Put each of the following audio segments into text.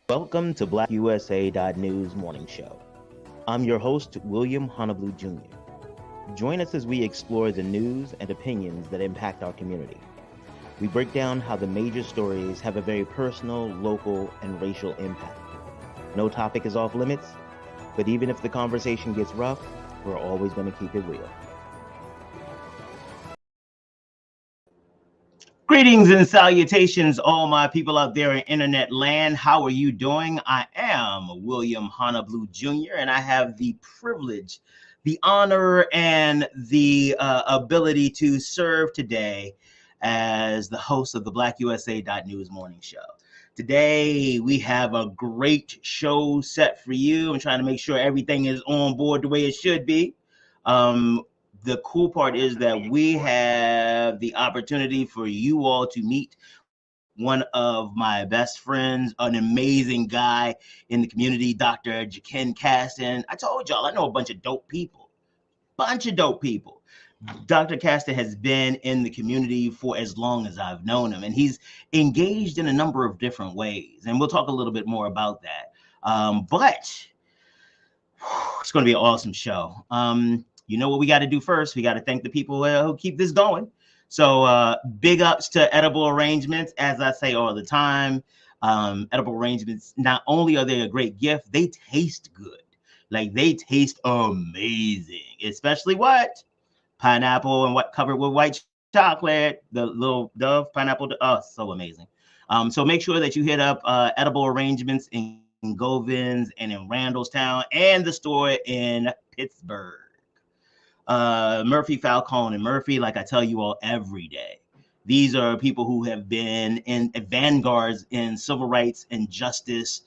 Welcome to BlackUSA.News Morning Show. I'm your host, William Honolulu Jr. Join us as we explore the news and opinions that impact our community. We break down how the major stories have a very personal, local, and racial impact. No topic is off limits, but even if the conversation gets rough, we're always going to keep it real. Greetings and salutations, all my people out there in internet land. How are you doing? I am William Honolulu Jr., and I have the privilege, the honor, and the ability to serve today as the host of the BlackUSA.News Morning Show. Today, we have a great show set for you. I'm trying to make sure everything is on board the way it should be. The cool part is that we have the opportunity for you all to meet one of my best friends, an amazing guy in the community, Dr. Jaqen Caston. I told y'all, I know a bunch of dope people. Dr. Caston has been in the community for as long as I've known him, and he's engaged in a number of different ways, and we'll talk a little bit more about that. But it's going to be an awesome show. You know what we got to do first? We got to thank the people who keep this going. So big ups to Edible Arrangements. As I say all the time, Edible Arrangements, not only are they a great gift, they taste good. Like, they taste amazing, especially what? Pineapple and what covered with white chocolate, the little Dove pineapple. Oh, so amazing. So make sure that you hit up Edible Arrangements in Govins and in Randallstown and the store in Pittsburgh. Murphy, Falcone, and Murphy, like I tell you all every day, these are people who have been in vanguards in civil rights and justice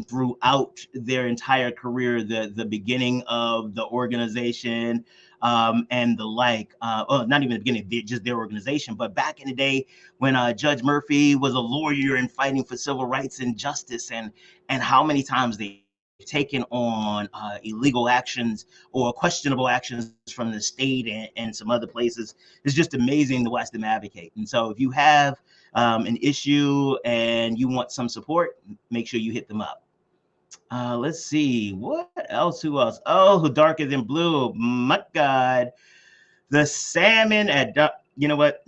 throughout their entire career, the beginning of the organization and the like. Well, not even the beginning, just their organization, but back in the day when Judge Murphy was a lawyer and fighting for civil rights and justice, and how many times they taken on illegal actions or questionable actions from the state and some other places. It's just amazing to watch them advocate. And so if you have an issue and you want some support, make sure you hit them up. Let's see, what else? Who else? Oh, Darker Than Blue. My God, the salmon at, you know what?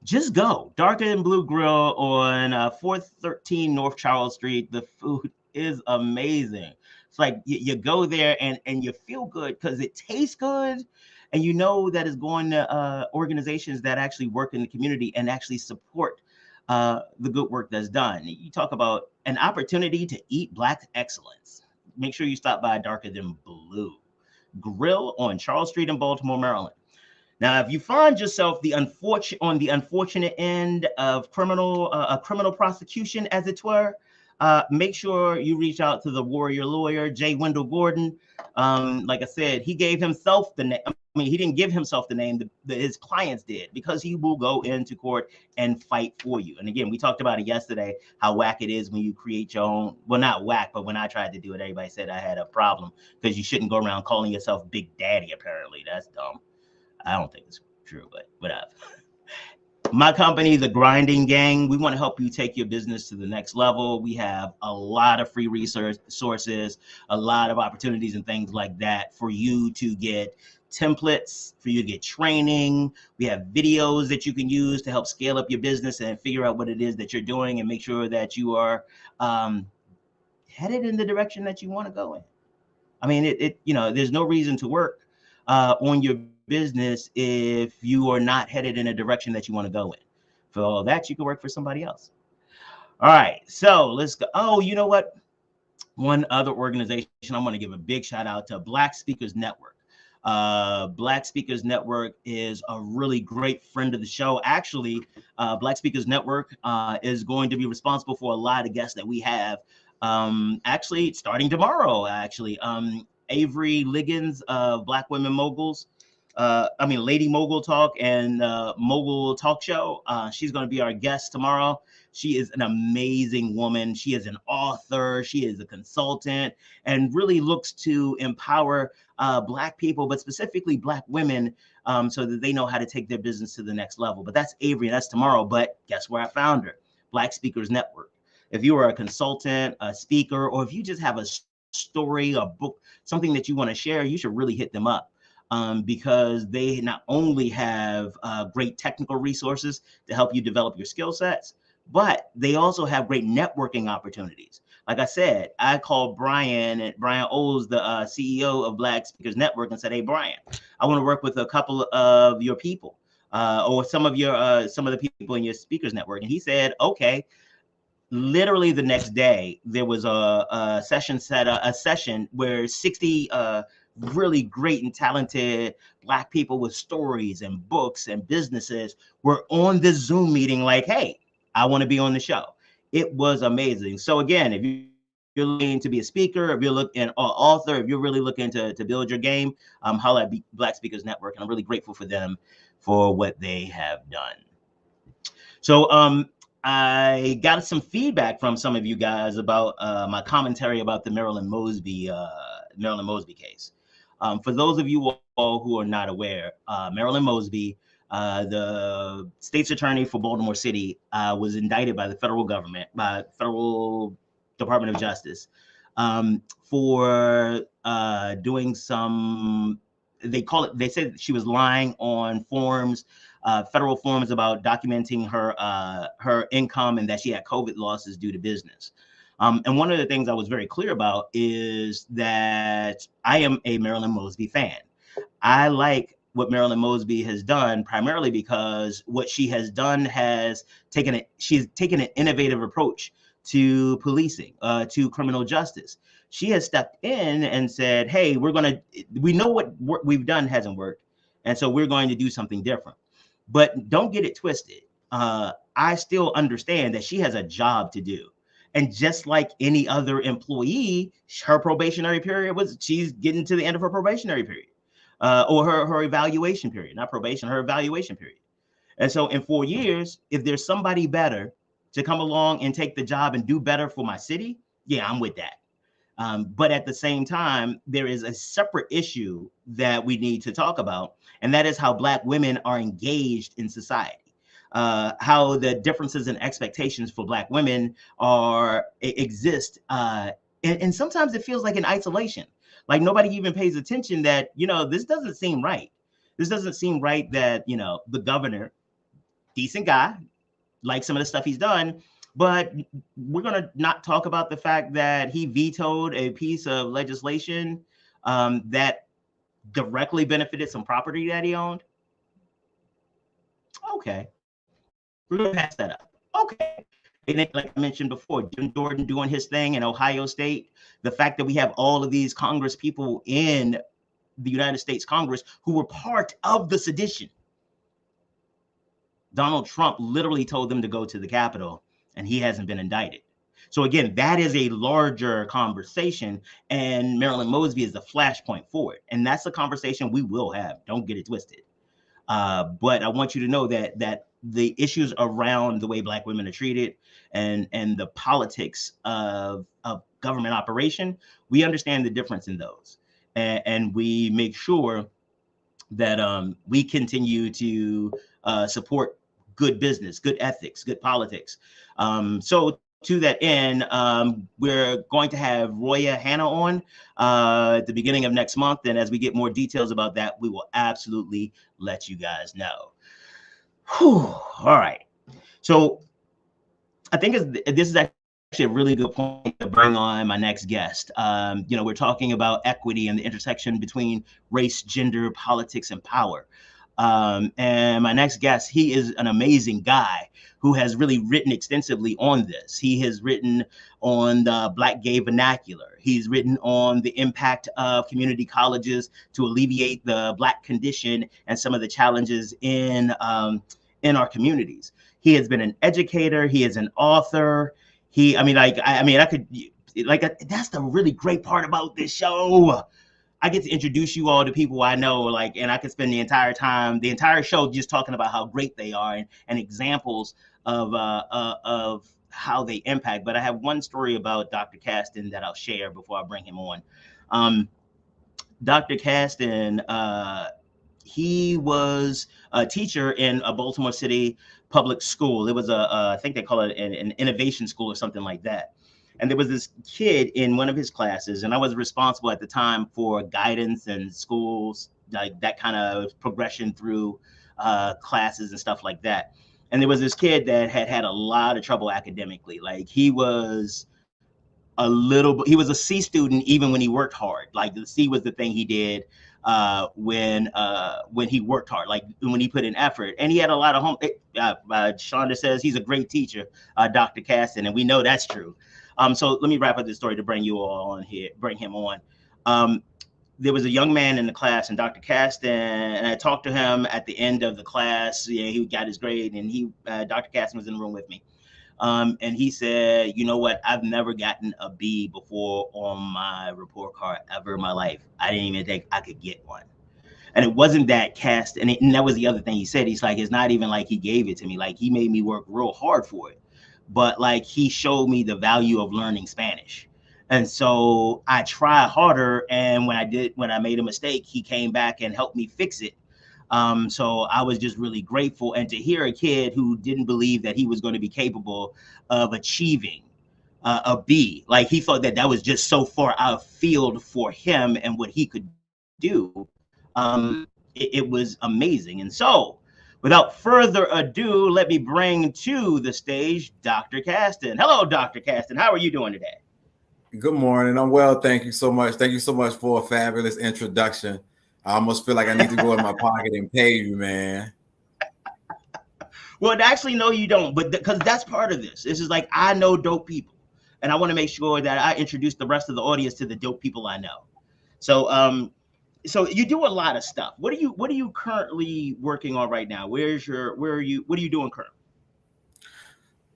Just go. Darker Than Blue Grill on 413 North Charles Street. The food is amazing. It's like you go there and you feel good because it tastes good, and you know that it's going to organizations that actually work in the community and actually support the good work that's done. You talk about an opportunity to eat Black excellence. Make sure you stop by Darker Than Blue Grill on Charles Street in Baltimore, Maryland. Now, if you find yourself on the unfortunate end of criminal prosecution, as it were, make sure you reach out to the warrior lawyer, J. Wendell Gordon. Like I said, he gave himself the name. I mean, he didn't give himself the name, his clients did, because he will go into court and fight for you. And again, we talked about it yesterday, how whack it is when you create your own. Well, not whack, but when I tried to do it, everybody said I had a problem because you shouldn't go around calling yourself Big Daddy, apparently. That's dumb. I don't think it's true, but whatever. My company, The Grinding Gang, we want to help you take your business to the next level. We have a lot of free resources, a lot of opportunities and things like that for you to get templates, for you to get training. We have videos that you can use to help scale up your business and figure out what it is that you're doing and make sure that you are headed in the direction that you want to go in. I mean, there's no reason to work on your business if you are not headed in a direction that you want to go in. For all that, you can work for somebody else. All right, so let's go. Oh, you know what? One other organization I want to give a big shout out to, Black Speakers Network. Black Speakers Network is a really great friend of the show. Actually, Black Speakers Network is going to be responsible for a lot of guests that we have. Actually, starting tomorrow. Avery Liggins of Black Women Moguls. Lady Mogul Talk and Mogul Talk Show. She's going to be our guest tomorrow. She is an amazing woman. She is an author. She is a consultant and really looks to empower Black people, but specifically Black women, so that they know how to take their business to the next level. But that's Avery, and that's tomorrow. But guess where I found her? Black Speakers Network. if you are a consultant, a speaker, or if you just have a story, a book, something that you want to share, you should really hit them up. Because they not only have great technical resources to help you develop your skill sets, but they also have great networking opportunities. Like I said, I called Brian, and Brian Oles, the CEO of Black Speakers Network, and said, "Hey, Brian, I want to work with a couple of your people, or some of the people in your speakers network." And he said, "Okay." Literally the next day, there was a session where 60 really great and talented Black people with stories and books and businesses were on this Zoom meeting like, "Hey, I want to be on the show." It was amazing. So again, if you're looking to be a speaker, if you're looking an author, if you're really looking to build your game, holla at Black Speakers Network. And I'm really grateful for them for what they have done. So I got some feedback from some of you guys about my commentary about the Marilyn Mosby case. For those of you all who are not aware, Marilyn Mosby, the state's attorney for Baltimore City, was indicted by the federal government, by Federal Department of Justice, for doing some, they said she was lying on forms, federal forms about documenting her income, and that she had COVID losses due to business. And one of the things I was very clear about is that I am a Marilyn Mosby fan. I like what Marilyn Mosby has done, primarily because what she has done she's taken an innovative approach to policing, to criminal justice. She has stepped in and said, "Hey, we know what we've done hasn't worked, and so we're going to do something different." But don't get it twisted. I still understand that she has a job to do. And just like any other employee, her probationary period she's getting to the end of her probationary period, or her evaluation period, not probation, her evaluation period. And so in 4 years, if there's somebody better to come along and take the job and do better for my city, yeah, I'm with that. But at the same time, there is a separate issue that we need to talk about, and that is how Black women are engaged in society. How the differences in expectations for Black women exist, and sometimes it feels like in isolation. Like nobody even pays attention that, this doesn't seem right. This doesn't seem right that, the governor, decent guy, like some of the stuff he's done, but we're going to not talk about the fact that he vetoed a piece of legislation that directly benefited some property that he owned. Okay. We're going to pass that up. Okay. And then, like I mentioned before, Jim Jordan doing his thing in Ohio State, the fact that we have all of these Congress people in the United States Congress who were part of the sedition. Donald Trump literally told them to go to the Capitol, and he hasn't been indicted. So again, that is a larger conversation, and Marilyn Mosby is the flashpoint for it. And that's a conversation we will have. Don't get it twisted. But I want you to know that the issues around the way Black women are treated and the politics of government operation, we understand the difference in those. And we make sure that we continue to support good business, good ethics, good politics. So to that end, we're going to have Roya Hanna on at the beginning of next month. And as we get more details about that, we will absolutely let you guys know. Whew. All right. So I think this is actually a really good point to bring on my next guest. We're talking about equity and the intersection between race, gender, politics, and power. And my next guest, he is an amazing guy who has really written extensively on this. He has written on the Black gay vernacular. He's written on the impact of community colleges to alleviate the Black condition and some of the challenges in our communities. He has been an educator. He is an author. That's the really great part about this show. I get to introduce you all to people I know, and I could spend the entire show just talking about how great they are and examples of how they impact. But I have one story about Dr. Caston that I'll share before I bring him on. Dr. Caston, he was a teacher in Baltimore City public school. It was I think they call it an innovation school or something like that. And there was this kid in one of his classes, and I was responsible at the time for guidance and schools, like that kind of progression through classes and stuff like that. And there was this kid that had a lot of trouble academically. Like he was a C student even when he worked hard. Like the C was the thing he did when he worked hard, like when he put in effort. And he had a lot of home. Shonda says he's a great teacher, Dr. Caston, and we know that's true. So let me wrap up this story to bring you all on here, bring him on. There was a young man in the class, and Dr. Caston, and I talked to him at the end of the class. Yeah, he got his grade, and Dr. Caston was in the room with me. And he said, you know what? I've never gotten a B before on my report card ever in my life. I didn't even think I could get one. And it wasn't that and that was the other thing he said. He's like, it's not even like he gave it to me. Like he made me work real hard for it. But like he showed me the value of learning Spanish. And so I tried harder. And when I made a mistake, he came back and helped me fix it. So I was just really grateful. And to hear a kid who didn't believe that he was going to be capable of achieving a B, like he thought that was just so far out of field for him and what he could do. It was amazing. And so without further ado, let me bring to the stage Dr. Caston. Hello, Dr. Caston. How are you doing today? Good morning. I'm well. Thank you so much. Thank you so much for a fabulous introduction. I almost feel like I need to go in my pocket and pay you, man. Well, actually, no, you don't. But because that's part of this. This is like, I know dope people, and I want to make sure that I introduce the rest of the audience to the dope people I know. So, so you do a lot of stuff. What are you currently working on right now? What are you doing currently?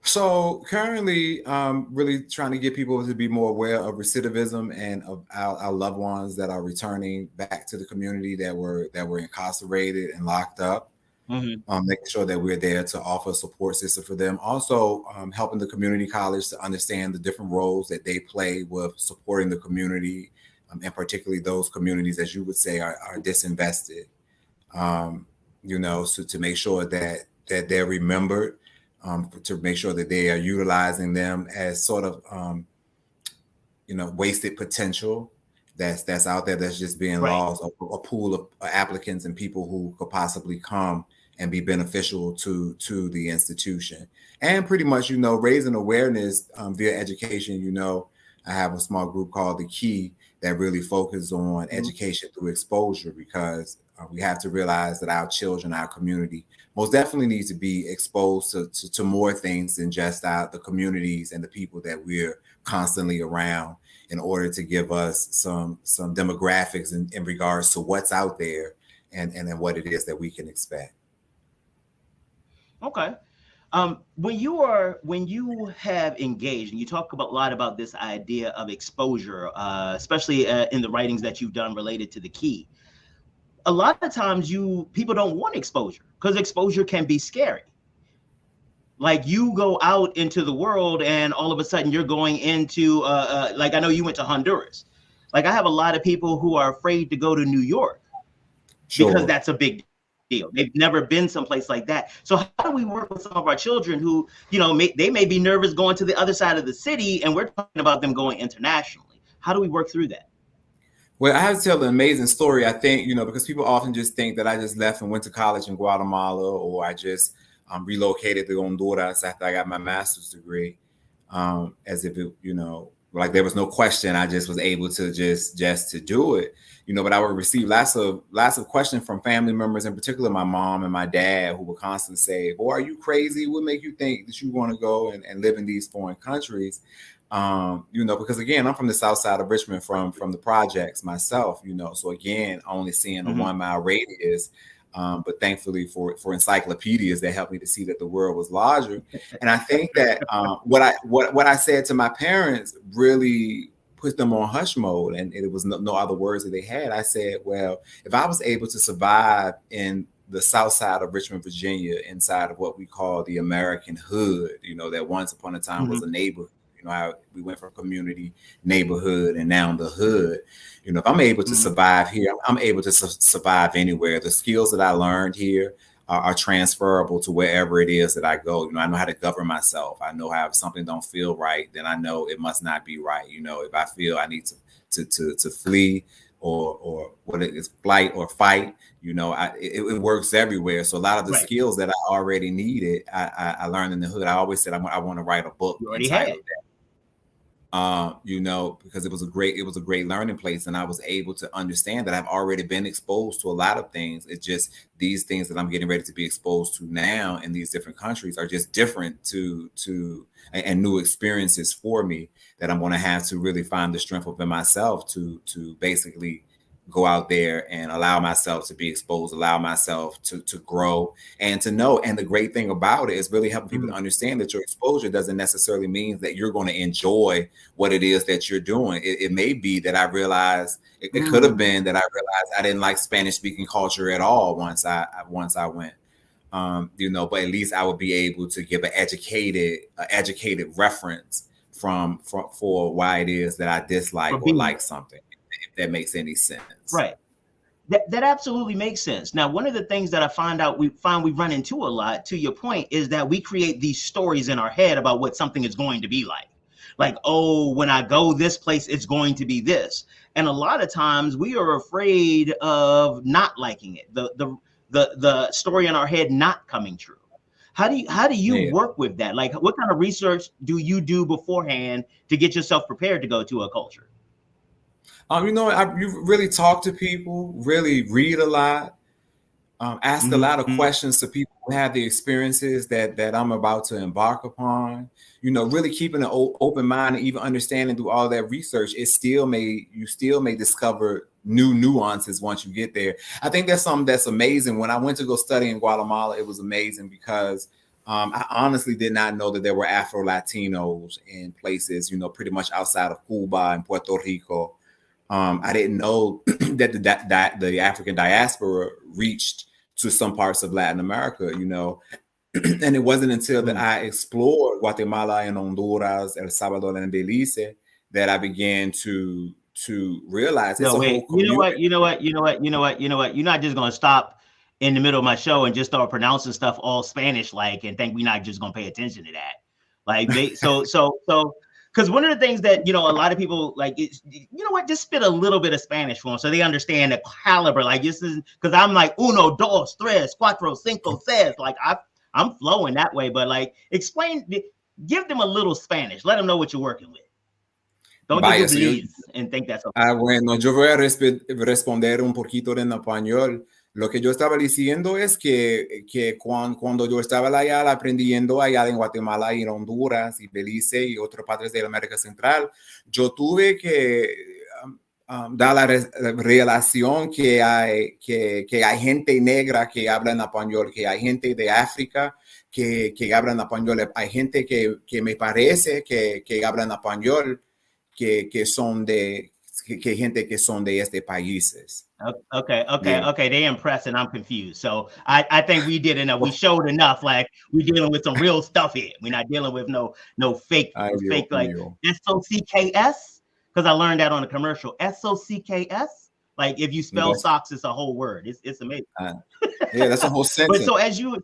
So currently, really trying to get people to be more aware of recidivism and of our loved ones that are returning back to the community that were incarcerated and locked up. Mm-hmm. Making sure that we're there to offer a support system for them. Also, helping the community college to understand the different roles that they play with supporting the community, and particularly those communities, as you would say, are disinvested. So to make sure that they're remembered. To make sure that they are utilizing them as sort of, wasted potential that's out there that's just being lost, a pool of applicants and people who could possibly come and be beneficial to the institution. And pretty much, raising awareness via education. I have a small group called The Key that really focuses on education through exposure, because we have to realize that our children, our community, most definitely needs to be exposed to more things than just the communities and the people that we're constantly around, in order to give us some demographics in regards to what's out there and what it is that we can expect. Okay. When you have engaged, and you talk a lot about this idea of exposure, especially in the writings that you've done related to The Key, a lot of times people don't want exposure because exposure can be scary. Like you go out into the world and all of a sudden you're going into like, I know you went to Honduras. Like I have a lot of people who are afraid to go to New York because that's a big deal. They've never been someplace like that. So how do we work with some of our children who, they may be nervous going to the other side of the city, and we're talking about them going internationally? How do we work through that? Well, I have to tell an amazing story. I think, because people often just think that I just left and went to college in Guatemala, or I just relocated to Honduras after I got my master's degree, as if it, like there was no question. I just was able to just to do it, but I would receive lots of questions from family members, in particular my mom and my dad, who would constantly say, "Boy, are you crazy? What make you think that you want to go and live in these foreign countries?" Because again, I'm from the south side of Richmond, from the projects myself, so again, only seeing a 1 mile radius. But thankfully for encyclopedias that helped me to see that the world was larger. And I think that what I said to my parents really put them on hush mode, and it was no other words that they had. I said, well, if I was able to survive in the south side of Richmond, Virginia, inside of what we call the American hood, that once upon a time was a neighborhood. We went from community, neighborhood, and now the hood. If I'm able to survive here, I'm able to survive anywhere. The skills that I learned here are transferable to wherever it is that I go. You know, I know how to govern myself. I know how if something don't feel right, then I know it must not be right. You know, if I feel I need to flee or what it is, flight or fight, you know, it works everywhere. So a lot of the skills that I already needed, I learned in the hood. I always said I want to write a book entitled that. You know, because it was a great learning place, and I was able to understand that I've already been exposed to a lot of things. It's just these things that I'm getting ready to be exposed to now in these different countries are just different and new experiences for me that I'm going to have to really find the strength within myself to basically go out there and allow myself to be exposed, allow myself to grow and to know. And the great thing about it is really helping people to understand that your exposure doesn't necessarily mean that you're going to enjoy what it is that you're doing. It may be that I realized, it could have been that I realized I didn't like Spanish speaking culture at all once I went. You know, but at least I would be able to give an educated reference for why it is that I dislike or like something, if that makes any sense. Right. That absolutely makes sense. Now, one of the things that I we run into a lot, to your point, is that we create these stories in our head about what something is going to be like. Like, oh, when I go this place, it's going to be this. And a lot of times we are afraid of not liking it, the story in our head not coming true. How do you work with that? Like, what kind of research do you do beforehand to get yourself prepared to go to a culture? You know, you really talk to people, really read a lot, ask a lot of questions to people who have the experiences that I'm about to embark upon. You know, really keeping an open mind and even understanding through all that research, you still may discover new nuances once you get there. I think that's something that's amazing. When I went to go study in Guatemala, it was amazing because I honestly did not know that there were Afro-Latinos in places, you know, pretty much outside of Cuba and Puerto Rico. I didn't know that the African diaspora reached to some parts of Latin America, you know, and it wasn't until that I explored Guatemala and Honduras, El Salvador and Belize that I began to realize it's a whole community. You know what? You're not just gonna stop in the middle of my show and just start pronouncing stuff all Spanish like and think we're not just gonna pay attention to that. Like because one of the things that, you know, a lot of people like is, you know what, just spit a little bit of Spanish for them so they understand the caliber. Like, this is because I'm like uno, dos, tres, cuatro, cinco, seis. Like I'm flowing that way, but like give them a little Spanish. Let them know what you're working with. Don't just please and think that's okay. Bueno, yo voy a responder un poquito en español. Lo que yo estaba diciendo es que cuando yo estaba allá aprendiendo allá en Guatemala y en Honduras y Belice y otras partes de la América Central, yo tuve que dar la relación que hay gente negra que habla en español, que hay gente de África que habla en español, hay gente que me parece que habla en español, que son de gente que son de este países. Okay. They impressed and I'm confused. So I think we did enough. We showed enough. Like, we're dealing with some real stuff here. We're not dealing with no fake like SOCKS, because I learned that on a commercial. SOCKS. Like, if you spell socks, it's a whole word. It's amazing. Yeah, that's a whole sentence. But so as you,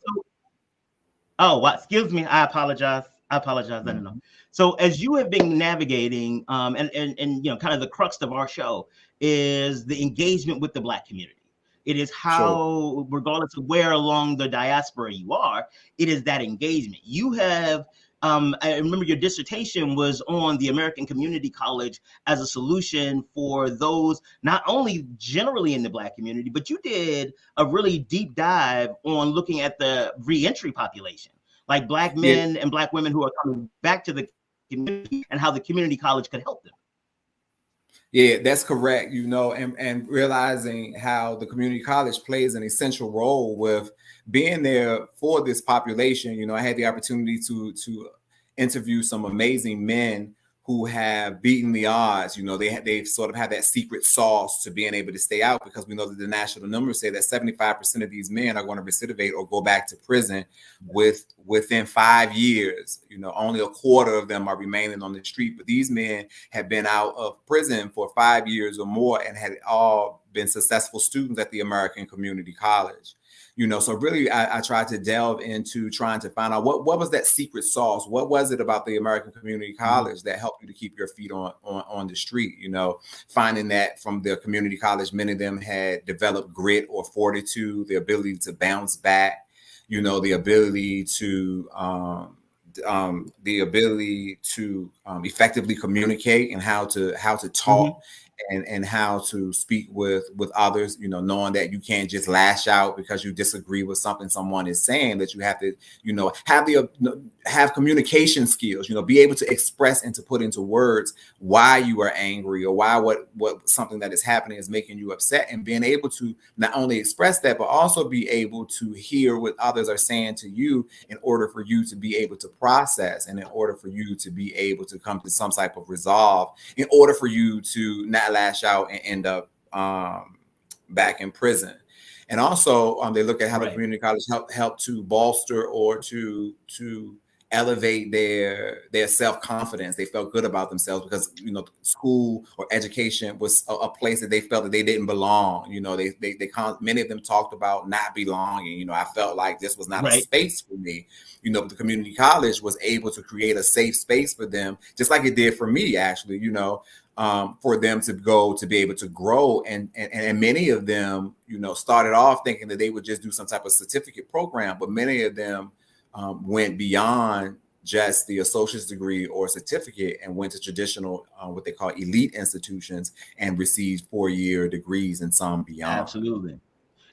excuse me, I apologize. I don't know. So as you have been navigating, and you know, kind of the crux of our show is the engagement with the Black community. It is how, regardless of where along the diaspora you are, it is that engagement. You have, I remember your dissertation was on the American Community College as a solution for those not only generally in the Black community, but you did a really deep dive on looking at the reentry population, like Black men and Black women who are coming back to the community and how the community college could help them. Yeah, that's correct. You know, and realizing how the community college plays an essential role with being there for this population. You know, I had the opportunity to interview some amazing men who have beaten the odds. You know, they've sort of had that secret sauce to being able to stay out, because we know that the national numbers say that 75% of these men are going to recidivate or go back to prison within 5 years. You know, only a quarter of them are remaining on the street, but these men have been out of prison for 5 years or more and had all been successful students at the American Community College. So really I tried to delve into trying to find out what was that secret sauce. What was it about the American Community College that helped you to keep your feet on the street? Finding that from the community college, many of them had developed grit or fortitude, the ability to bounce back, the ability to effectively communicate and how to talk and how to speak with others, knowing that you can't just lash out because you disagree with something someone is saying, that you have to, have communication skills, be able to express and to put into words why you are angry or why what something that is happening is making you upset, and being able to not only express that, but also be able to hear what others are saying to you in order for you to be able to process, and in order for you to be able to come to some type of resolve, in order for you to not lash out and end up back in prison. And also they look at how the community college help to bolster or to elevate their self-confidence. They felt good about themselves because school or education was a place that they felt that they didn't belong. Many of them talked about not belonging. I felt like this was not a space for me. But the community college was able to create a safe space for them, just like it did for me, actually. For them to go to be able to grow, and many of them, started off thinking that they would just do some type of certificate program, but many of them went beyond just the associate's degree or certificate and went to traditional, what they call elite institutions, and received 4-year degrees and some beyond. Absolutely.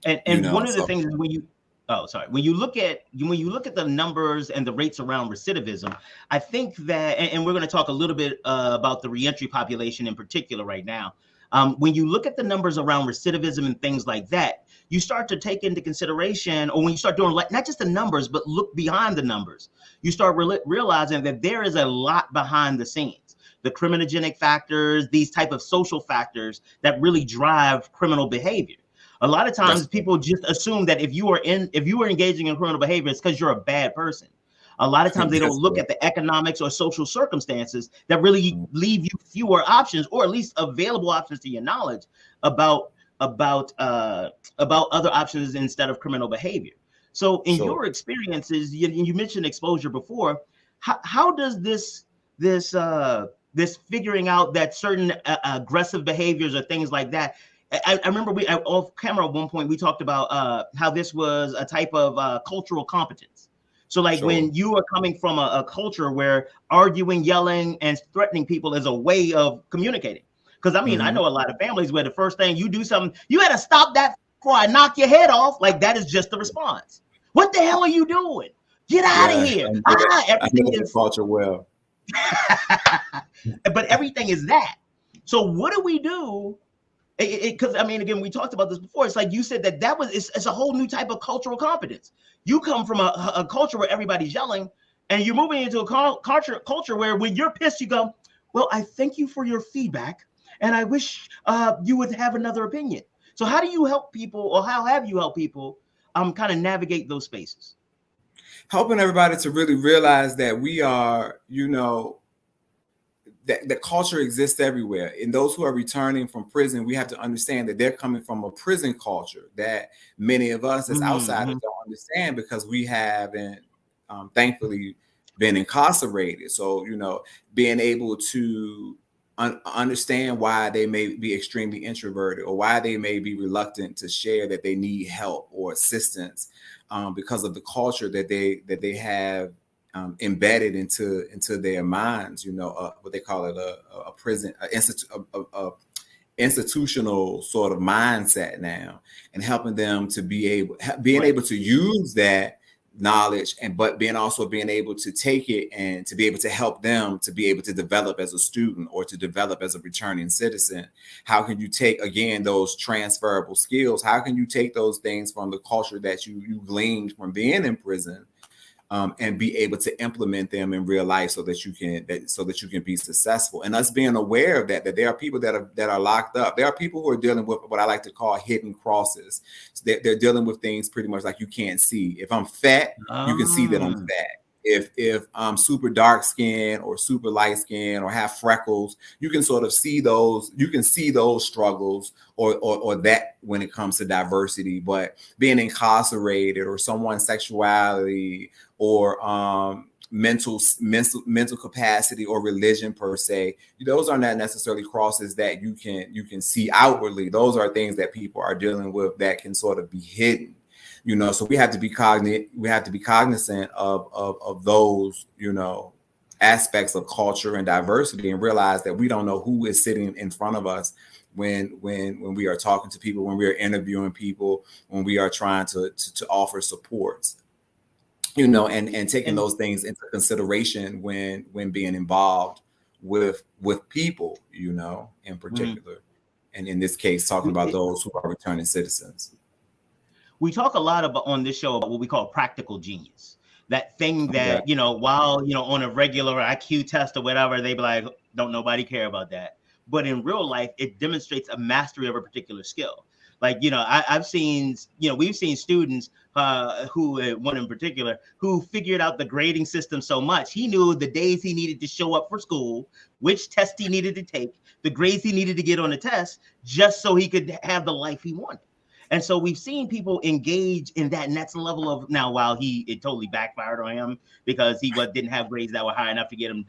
And one of the things is when you look at the numbers and the rates around recidivism, I think that, and we're going to talk a little bit about the reentry population in particular right now. When you look at the numbers around recidivism and things like that, you start to take into consideration, or when you start doing not just the numbers, but look behind the numbers, you start realizing that there is a lot behind the scenes. The criminogenic factors, these type of social factors that really drive criminal behavior. A lot of times people just assume that if you are engaging in criminal behavior, it's because you're a bad person. A lot of times they don't look at the economics or social circumstances that really leave you fewer options, or at least available options to your knowledge about other options instead of criminal behavior. So in your experiences, you mentioned exposure before. How does this figuring out that certain aggressive behaviors or things like that? I remember off camera at one point we talked about how this was a type of cultural competence. So when you are coming from a culture where arguing, yelling, and threatening people is a way of communicating. Because I know a lot of families where the first thing you do something, you got to stop that before I knock your head off. That is just the response. What the hell are you doing? Get out of here. Everything is culture well. But everything is that. So what do we do? Because again, we talked about this before. It's like you said it's a whole new type of cultural competence. You come from a culture where everybody's yelling, and you're moving into a culture where when you're pissed, you go, well, I thank you for your feedback, and I wish you would have another opinion. So how do you help people, or how have you helped people kind of navigate those spaces? Helping everybody to really realize that we are, that the culture exists everywhere. And those who are returning from prison, we have to understand that they're coming from a prison culture that many of us as outsiders don't understand, because we haven't, thankfully, been incarcerated. So, being able to understand why they may be extremely introverted, or why they may be reluctant to share that they need help or assistance because of the culture that they have embedded into their minds, what they call it, a prison, institutional sort of mindset now, and helping them to being able to use that knowledge, but being able to take it and to be able to help them to be able to develop as a student or to develop as a returning citizen. How can you take, again, those transferable skills? How can you take those things from the culture that you gleaned from being in prison, and be able to implement them in real life so that you can be successful? And us being aware of that there are people that are locked up. There are people who are dealing with what I like to call hidden crosses. So they're dealing with things pretty much like you can't see. If I'm fat, you can see that I'm fat. if I'm super dark skin or super light skin or have freckles, you can sort of see those, struggles or that when it comes to diversity. But being incarcerated or someone's sexuality or mental capacity or religion per se, those are not necessarily crosses that you can see outwardly. Those are things that people are dealing with that can sort of be hidden. So we have to be cognizant of those, aspects of culture and diversity, and realize that we don't know who is sitting in front of us when we are talking to people, when we are interviewing people, when we are trying to offer supports, and taking those things into consideration when being involved with people, in particular. And in this case, talking about those who are returning citizens. We talk a lot about on this show about what we call practical genius. That thing that, while, on a regular IQ test or whatever, they be like, don't nobody care about that. But in real life, it demonstrates a mastery of a particular skill. Like, I've seen, we've seen students who, one in particular, who figured out the grading system so much. He knew the days he needed to show up for school, which test he needed to take, the grades he needed to get on the test, just so he could have the life he wanted. And so we've seen people engage in that next level of, now, while it totally backfired on him because he didn't have grades that were high enough to get him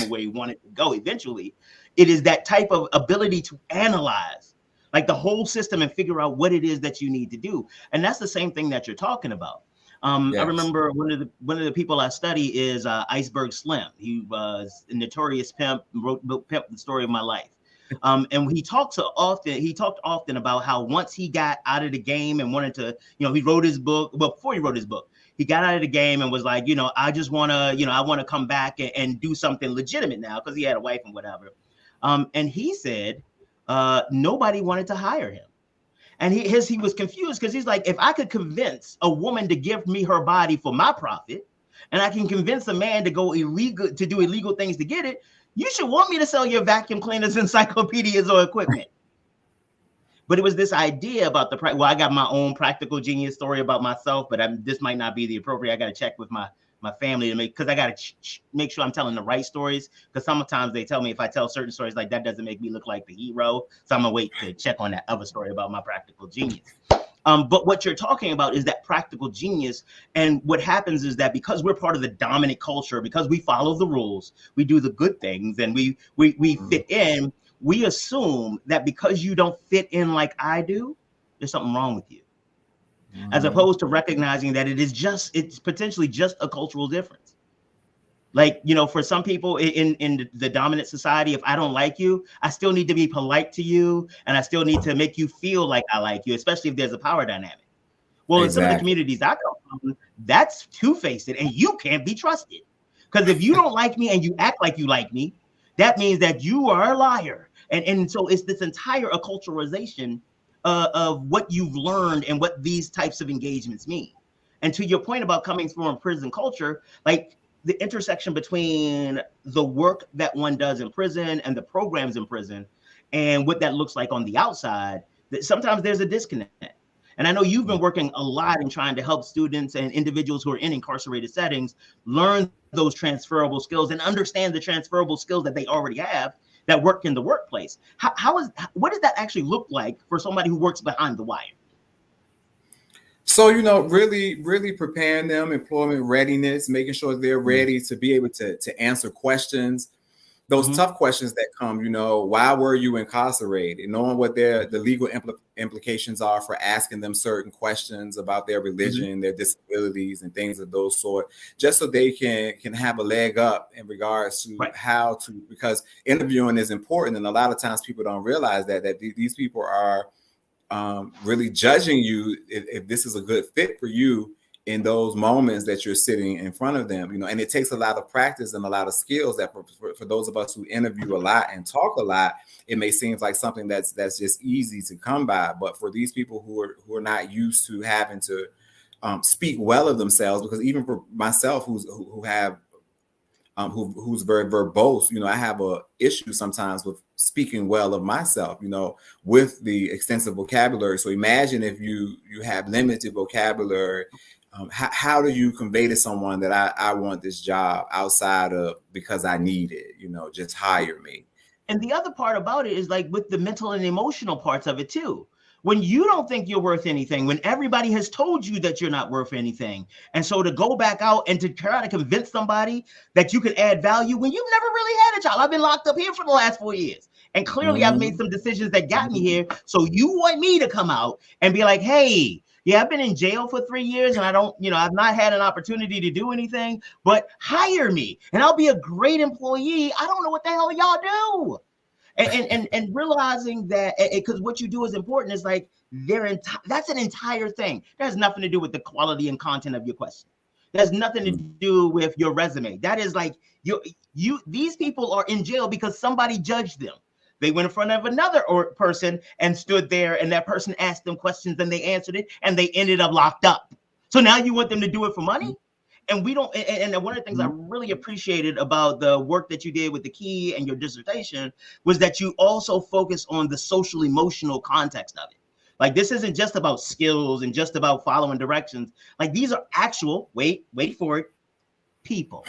where he wanted to go eventually. It is that type of ability to analyze like the whole system and figure out what it is that you need to do. And that's the same thing that you're talking about. Yes. I remember one of the people I study is Iceberg Slim. He was a notorious pimp, wrote Pimp, the Story of My Life. And he talked often about how once he got out of the game and wanted to, he wrote his book. Well, before he wrote his book, he got out of the game and was like, I just want to, I want to come back and do something legitimate now, because he had a wife and whatever. And he said nobody wanted to hire him. And he was confused because he's like, if I could convince a woman to give me her body for my profit, and I can convince a man to do illegal things to get it, you should want me to sell your vacuum cleaners, encyclopedias, or equipment. But it was this idea about I got my own practical genius story about myself, but this might not be the appropriate. I got to check with my family to because I got to make sure I'm telling the right stories. Because sometimes they tell me if I tell certain stories, like that doesn't make me look like the hero. So I'm gonna wait to check on that other story about my practical genius. But what you're talking about is that practical genius. And what happens is that because we're part of the dominant culture, because we follow the rules, we do the good things, and we fit in, we assume that because you don't fit in like I do, there's something wrong with you. As opposed to recognizing that it's potentially just a cultural difference. Like, for some people in the dominant society, if I don't like you, I still need to be polite to you, and I still need to make you feel like I like you, especially if there's a power dynamic. Well, in some of the communities I come from, that's two-faced, and you can't be trusted. Because if you don't like me and you act like you like me, that means that you are a liar. And so it's this entire acculturation of what you've learned and what these types of engagements mean. And to your point about coming from a prison culture, like the intersection between the work that one does in prison and the programs in prison and what that looks like on the outside, that sometimes there's a disconnect. And I know you've been working a lot in trying to help students and individuals who are in incarcerated settings learn those transferable skills and understand the transferable skills that they already have that work in the workplace. What does that actually look like for somebody who works behind the wire? So, really, really preparing them, employment readiness, making sure they're ready to be able to answer questions, those tough questions that come, why were you incarcerated? Knowing what the legal implications are for asking them certain questions about their religion, their disabilities, and things of those sort, just so they can have a leg up in regards to how to, because interviewing is important. And a lot of times people don't realize that these people are really judging you if this is a good fit for you in those moments that you're sitting in front of them, and it takes a lot of practice and a lot of skills that for those of us who interview a lot and talk a lot, it may seem like something that's just easy to come by. But for these people who are not used to having to speak well of themselves, because even for myself, who's very verbose, I have a issue sometimes with speaking well of myself, with the extensive vocabulary. So imagine if you have limited vocabulary how do you convey to someone that I want this job outside of because I need it, just hire me? And the other part about it is like with the mental and emotional parts of it too. When you don't think you're worth anything, when everybody has told you that you're not worth anything. And so to go back out and to try to convince somebody that you can add value when you've never really had a job. I've been locked up here for the last 4 years. And clearly I've made some decisions that got me here. So you want me to come out and be like, hey, yeah, I've been in jail for 3 years and I don't, I've not had an opportunity to do anything, but hire me and I'll be a great employee. I don't know what the hell y'all do. And realizing that, because what you do is important, is like that's an entire thing. That has nothing to do with the quality and content of your question. There's nothing to do with your resume. That is like these people are in jail because somebody judged them. They went in front of another person and stood there, and that person asked them questions and they answered it, and they ended up locked up. So now you want them to do it for money? And we don't. And one of the things I really appreciated about the work that you did with the key and your dissertation was that you also focus on the social emotional context of it. Like, this isn't just about skills and just about following directions. Like, these are actual, wait for it, people.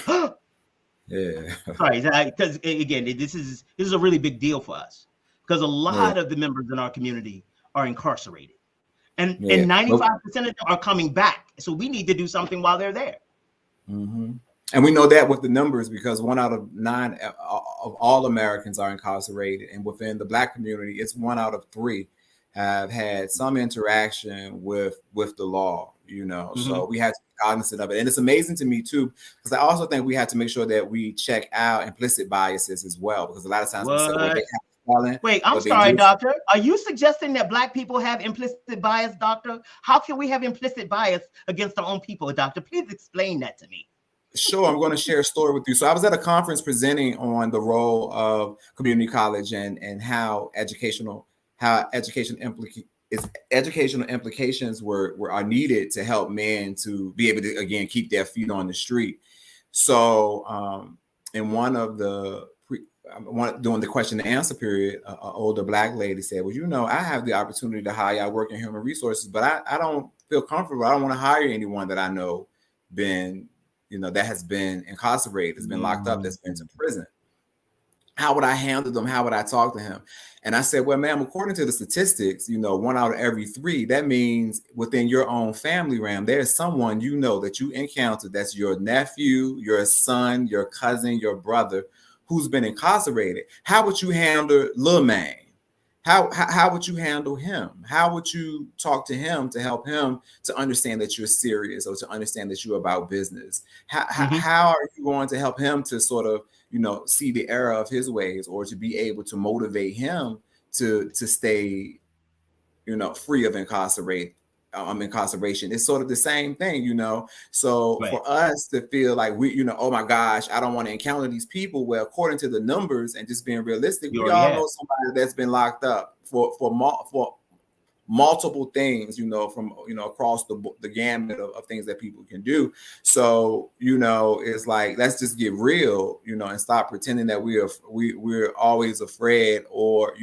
Yeah. Sorry, because again, this is a really big deal for us because a lot of the members in our community are incarcerated, and 95% of them are coming back. So we need to do something while they're there. Mm-hmm. And we know that with the numbers, because 1 out of 9 of all Americans are incarcerated, and within the Black community, it's 1 out of 3 have had some interaction with the law. So we have to be cognizant of it. And it's amazing to me too, because I also think we have to make sure that we check out implicit biases as well, because a lot of times we say, well, they have talent. Wait, I'm sorry, doctor. Are you suggesting that Black people have implicit bias, doctor? How can we have implicit bias against our own people, doctor? Please explain that to me. Sure, I'm going to share a story with you. So I was at a conference presenting on the role of community college and how educational implications are needed to help men to be able to, again, keep their feet on the street. So in during the question and answer period, an older Black lady said, well, I have the opportunity to hire. I work in human resources, but I don't feel comfortable. I don't want to hire anyone that I know that has been incarcerated, has been locked up, that's been to prison. How would I handle them? How would I talk to him? And I said, well, ma'am, according to the statistics, 1 out of every 3, that means within your own family realm, there's someone that you encountered, that's your nephew, your son, your cousin, your brother, who's been incarcerated. How would you handle Lil Man? How would you handle him? How would you talk to him to help him to understand that you're serious, or to understand that you're about business? How are you going to help him to sort of, see the error of his ways, or to be able to motivate him to stay, free of incarceration? It's sort of the same thing, So for us to feel like we, oh my gosh, I don't want to encounter these people. Well, according to the numbers and just being realistic, we all know somebody that's been locked up for multiple things, from across the gamut of things that people can do. So it's like, let's just get real, and stop pretending that we're always afraid, or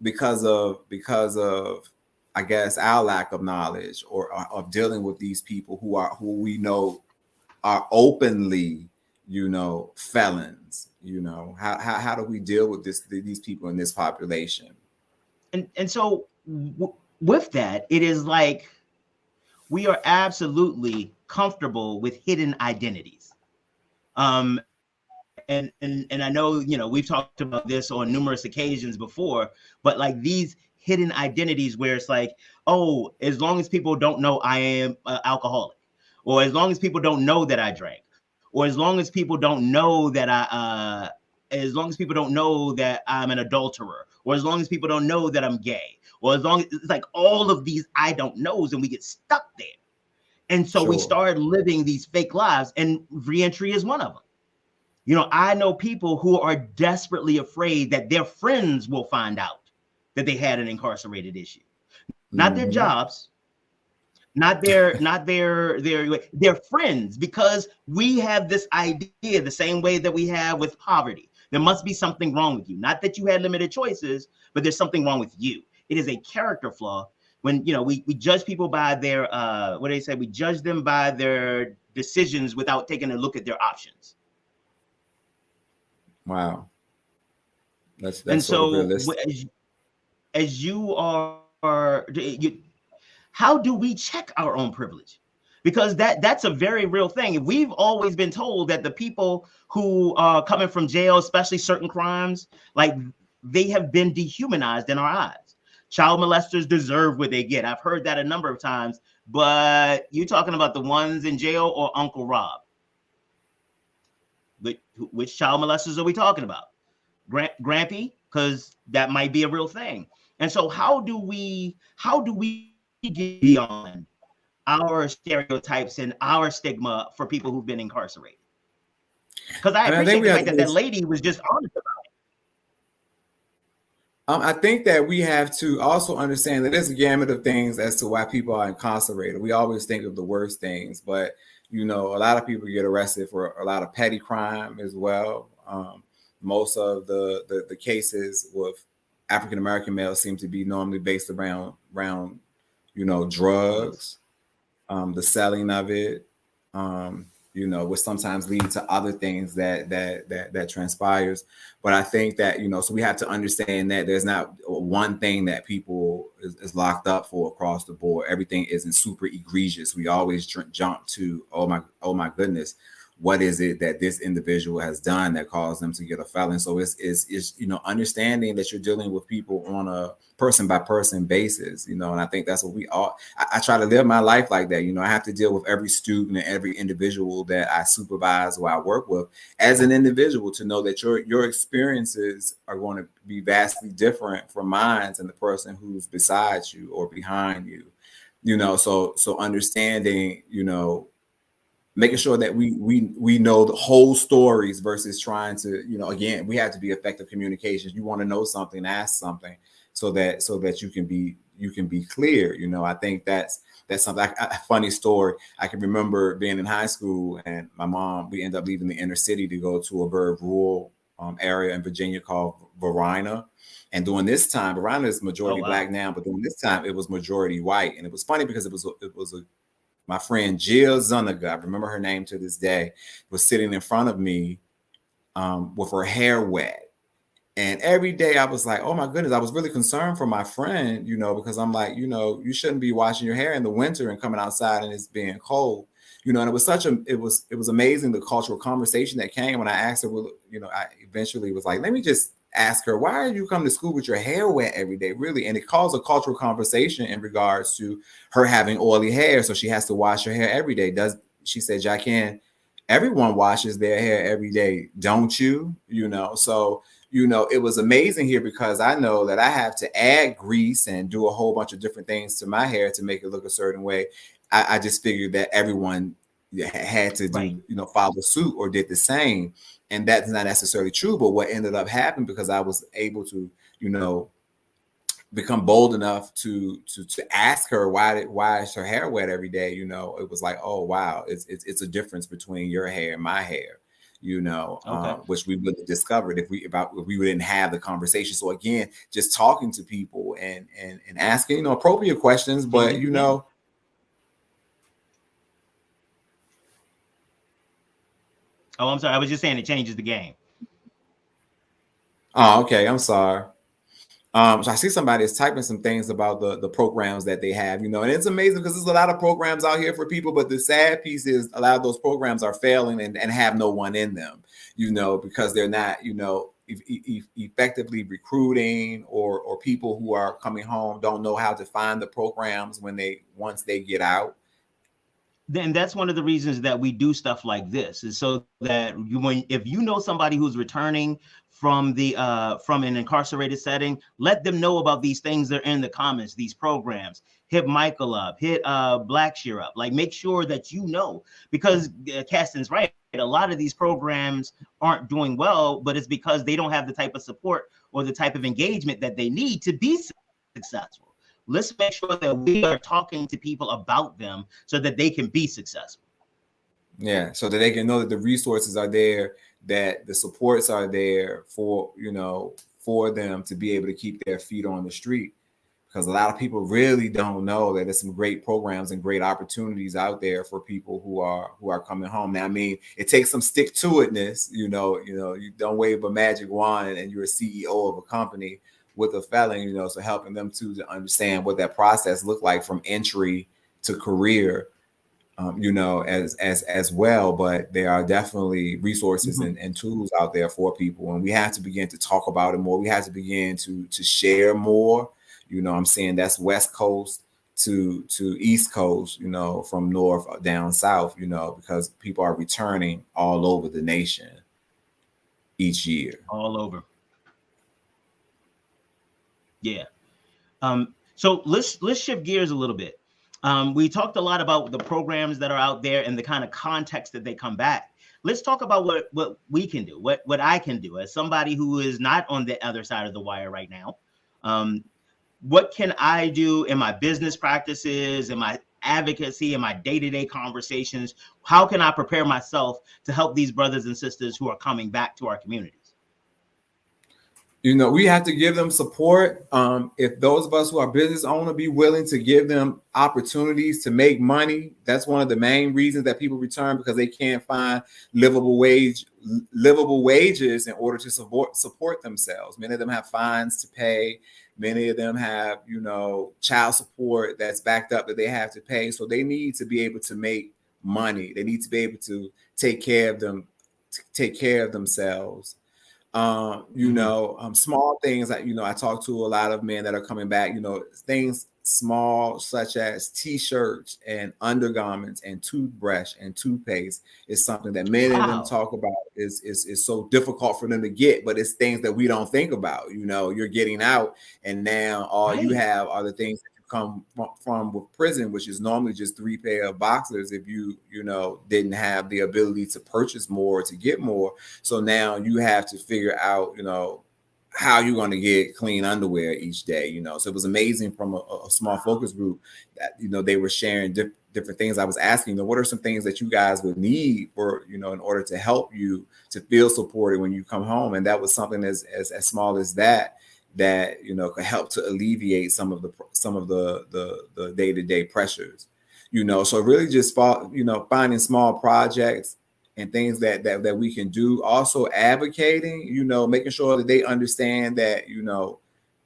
because of I guess our lack of knowledge or of dealing with these people who we know are openly, felons. How do we deal with these people in this population? And so with that, it is like we are absolutely comfortable with hidden identities. And I know, we've talked about this on numerous occasions before, but like these hidden identities where it's like, oh, as long as people don't know I am alcoholic, or as long as people don't know that I drank, or as long as people don't know that as long as people don't know that I'm an adulterer, or as long as people don't know that I'm gay, or as long as it's like all of these I don't knows, and we get stuck there. And so we start living these fake lives, and reentry is one of them. I know people who are desperately afraid that their friends will find out that they had an incarcerated issue, not their jobs, not their friends, because we have this idea the same way that we have with poverty. There must be something wrong with you. Not that you had limited choices, but there's something wrong with you. It is a character flaw when we judge people by their what do they say? We judge them by their decisions without taking a look at their options. Wow. That's And sort of so realistic. as you are, how do we check our own privilege? Because that's a very real thing. We've always been told that the people who are coming from jail, especially certain crimes, like they have been dehumanized in our eyes. Child molesters deserve what they get. I've heard that a number of times, but you talking about the ones in jail or Uncle Rob? Which child molesters are we talking about? Grampy? Because that might be a real thing. And so how do we get beyond our stereotypes and our stigma for people who've been incarcerated? Because I appreciate the fact that lady was just honest about it. I think that we have to also understand that there's a gamut of things as to why people are incarcerated. We always think of the worst things, but a lot of people get arrested for a lot of petty crime as well. Most of the cases with African American males seem to be normally based around drugs, the selling of it, which sometimes lead to other things that transpires. But I think that, so we have to understand that there's not one thing that people is locked up for across the board. Everything isn't super egregious. We always jump to, oh my goodness, what is it that this individual has done that caused them to get a felon? So it's understanding that you're dealing with people on a person by person basis, and I think that's what we all, I try to live my life like that. I have to deal with every student and every individual that I supervise or I work with as an individual, to know that your experiences are going to be vastly different from mine and the person who's beside you or behind you, so understanding, making sure that we know the whole stories versus trying to, again, we have to be effective communications. You want to know something, ask something so that you can be clear. I think that's something. A funny story. I can remember being in high school and my mom, we ended up leaving the inner city to go to a very rural area in Virginia called Varina. And during this time, Varina is majority Black now, but during this time it was majority white. And it was funny because it was my friend Jill Zuniga, I remember her name to this day, was sitting in front of me with her hair wet. And every day I was like, oh my goodness, I was really concerned for my friend, because I'm like, you shouldn't be washing your hair in the winter and coming outside and it's being cold. And it was it was amazing, the cultural conversation that came when I asked her, I eventually was like, let me just ask her, why are you coming to school with your hair wet every day, really? And it caused a cultural conversation in regards to her having oily hair, so she has to wash her hair every day. She said, Jaqen, everyone washes their hair every day, don't you? So it was amazing here because I know that I have to add grease and do a whole bunch of different things to my hair to make it look a certain way. I just figured that everyone had to do, follow suit or did the same. And that's not necessarily true. But what ended up happening, because I was able to, become bold enough to ask her why is her hair wet every day, it was like, oh wow, it's a difference between your hair and my hair, which we would have discovered if we didn't have the conversation. So again, just talking to people and asking appropriate questions, but Oh, I'm sorry. I was just saying it changes the game. Oh, okay. I'm sorry. So I see somebody is typing some things about the programs that they have, and it's amazing because there's a lot of programs out here for people. But the sad piece is a lot of those programs are failing and have no one in them, because they're not, effectively recruiting, or people who are coming home don't know how to find the programs once they get out. Then that's one of the reasons that we do stuff like this, is so that if you know somebody who's returning from an incarcerated setting, let them know about these things that are in the comments, these programs. Hit Michael up, hit Blackshire up, like make sure that because Caston's right. A lot of these programs aren't doing well, but it's because they don't have the type of support or the type of engagement that they need to be successful. Let's make sure that we are talking to people about them so that they can be successful. Yeah, so that they can know that the resources are there, that the supports are there for them to be able to keep their feet on the street. because a lot of people really don't know that there's some great programs and great opportunities out there for people who are coming home. Now, I mean, it takes some stick to itness, you don't wave a magic wand and you're a CEO of a company with a felon, so helping them to understand what that process looked like from entry to career, as well. But there are definitely resources and tools out there for people, and we have to begin to talk about it more. We have to begin to share more. I'm saying that's West Coast to East Coast, from north down south, because people are returning all over the nation each year. All over. Yeah. So let's shift gears a little bit. We talked a lot about the programs that are out there and the kind of context that they come back. Let's talk about what we can do, what I can do as somebody who is not on the other side of the wire right now. What can I do in my business practices, in my advocacy, in my day-to-day conversations? How can I prepare myself to help these brothers and sisters who are coming back to our communities? We have to give them support. If those of us who are business owners be willing to give them opportunities to make money, that's one of the main reasons that people return, because they can't find livable wages in order to support themselves. Many of them have fines to pay. Many of them have, child support that's backed up that they have to pay. So they need to be able to make money. They need to be able to take care of themselves. Small things like, I talk to a lot of men that are coming back, things small, such as t-shirts and undergarments and toothbrush and toothpaste is something that many of them talk about is so difficult for them to get, but it's things that we don't think about. You're getting out and now all you have are the things that you come from with prison, which is normally just 3 pair of boxers if you didn't have the ability to purchase more, to get more. So now you have to figure out, how you're going to get clean underwear each day, So it was amazing from a small focus group that, they were sharing different things. I was asking, what are some things that you guys would need for, in order to help you to feel supported when you come home? And that was something as small as that could help to alleviate some of the day-to-day pressures, So really just finding small projects and things that we can do. Also advocating, making sure that they understand that,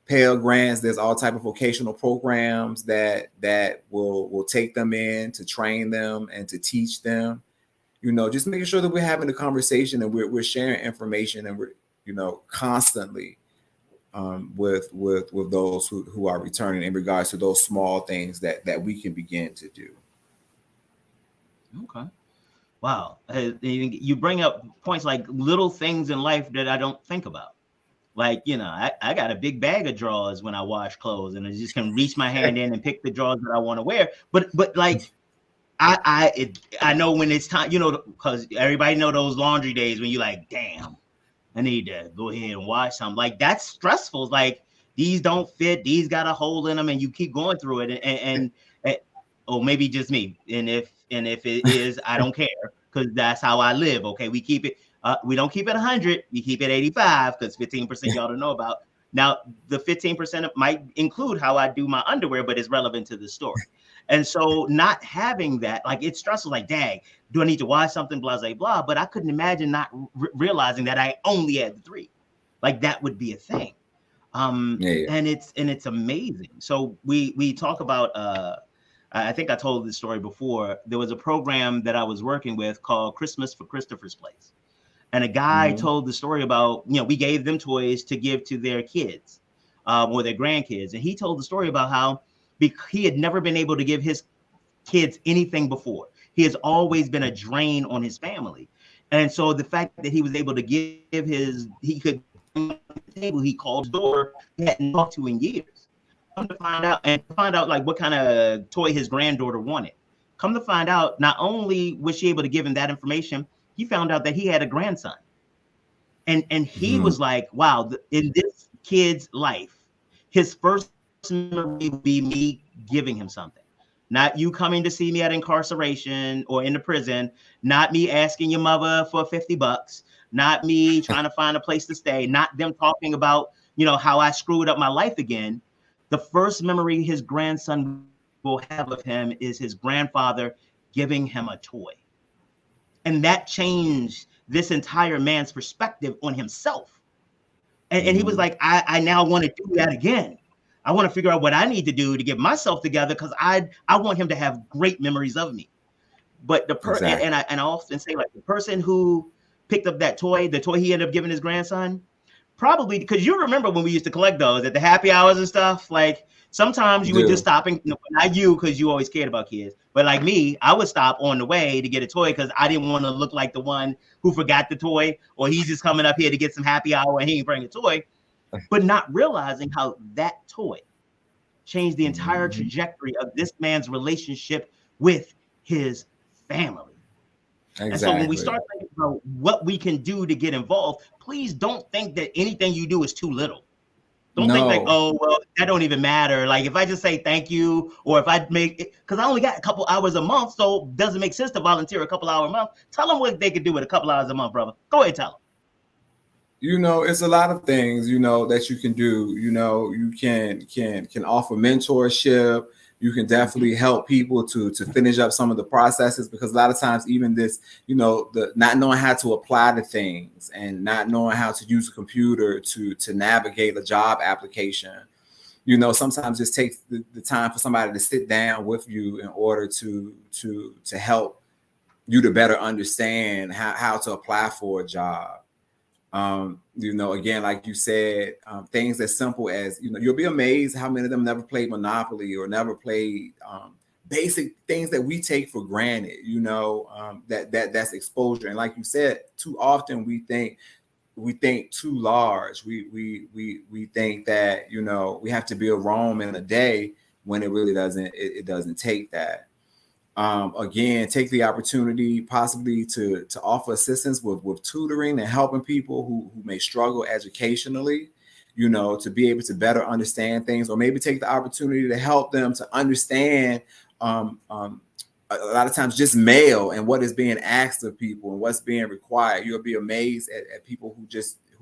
Pell Grants, there's all type of vocational programs that will take them in to train them and to teach them, just making sure that we're having a conversation and we're sharing information and we're, constantly with those who are returning in regards to those small things that we can begin to do. Okay. Wow. You bring up points like little things in life that I don't think about. Like, I got a big bag of drawers when I wash clothes and I just can reach my hand in and pick the drawers that I want to wear. But like, I know when it's time, because everybody know those laundry days when you're like, damn, I need to go ahead and wash something. Like, that's stressful. It's like, these don't fit. These got a hole in them and you keep going through it. And or maybe just me. And if it is, I don't care, because that's how I live. Okay, we keep it. We don't keep it 100. We keep it 85 because 15% y'all don't know about. Now, the 15% might include how I do my underwear, but it's relevant to the story. And so not having that, like, it's stressful. Like, dang, do I need to wash something? Blah, blah, blah. But I couldn't imagine not realizing that I only had the 3. Like, that would be a thing. And it's amazing. So we talk about. I think I told this story before. There was a program that I was working with called Christmas for Christopher's Place. And a guy told the story about, we gave them toys to give to their kids or their grandkids. And he told the story about how he had never been able to give his kids anything before. He has always been a drain on his family. And so the fact that he was able to he could table, he called his door, he hadn't talked to in years. Come to find out like what kind of toy his granddaughter wanted. Come to find out, not only was she able to give him that information, he found out that he had a grandson. And he was like, wow, in this kid's life, his first memory would be me giving him something. Not you coming to see me at incarceration or in the prison, not me asking your mother for $50, not me trying to find a place to stay, not them talking about, how I screwed up my life again. The first memory his grandson will have of him is his grandfather giving him a toy. And that changed this entire man's perspective on himself. And he was like, I now want to do that again. I want to figure out what I need to do to get myself together, because I want him to have great memories of me. But Exactly. and I often say, like, the person who picked up that toy, the toy he ended up giving his grandson, probably, because you remember when we used to collect those at the happy hours and stuff. Like, sometimes you would just stop and, not you, because you always cared about kids, but like me, I would stop on the way to get a toy because I didn't want to look like the one who forgot the toy, or he's just coming up here to get some happy hour and he ain't bringing a toy, but not realizing how that toy changed the entire trajectory of this man's relationship with his family. Exactly. And so when we start thinking about what we can do to get involved, please don't think that anything you do is too little. Don't think like, oh, well, that don't even matter. Like, if I just say thank you, or if I make it, because I only got a couple hours a month, so it doesn't make sense to volunteer a couple hours a month. Tell them what they could do with a couple hours a month, brother. Go ahead, tell them. It's a lot of things, that you can do. You can offer mentorship. You can definitely help people to finish up some of the processes, because a lot of times, even this, the not knowing how to apply to things and not knowing how to use a computer to navigate a job application, sometimes it takes the time for somebody to sit down with you in order to help you to better understand how to apply for a job. Again, like you said, things as simple as, you'll be amazed how many of them never played Monopoly or never played basic things that we take for granted, that's exposure. And like you said, too often we think too large. We think that, we have to build Rome in a day, when it really doesn't. It doesn't take that. Again, take the opportunity possibly to offer assistance with tutoring and helping people who may struggle educationally, to be able to better understand things, or maybe take the opportunity to help them to understand a lot of times just mail and what is being asked of people and what's being required. You'll be amazed at people who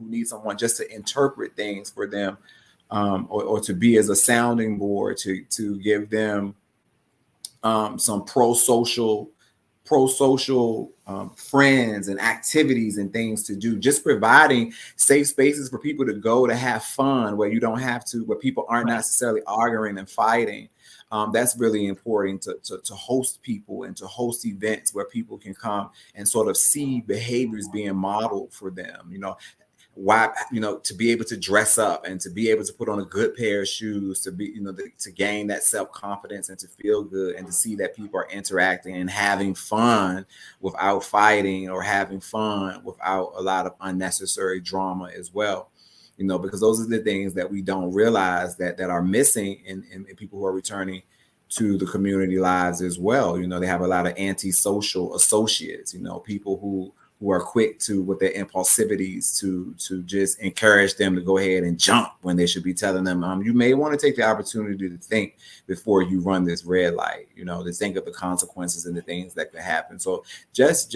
need someone just to interpret things for them, or to be as a sounding board to give them some pro-social friends and activities and things to do. Just providing safe spaces for people to go to have fun, where you don't have to, where people aren't necessarily arguing and fighting. That's really important to host people and to host events where people can come and sort of see behaviors being modeled for them. Why, to be able to dress up and to be able to put on a good pair of shoes, to be, to gain that self-confidence and to feel good, and to see that people are interacting and having fun without fighting, or having fun without a lot of unnecessary drama as well. Because those are the things that we don't realize that are missing in people who are returning to the community lives as well. They have a lot of antisocial associates, people who are quick to, with their impulsivities, to just encourage them to go ahead and jump when they should be telling them, you may want to take the opportunity to think before you run this red light, to think of the consequences and the things that could happen. So just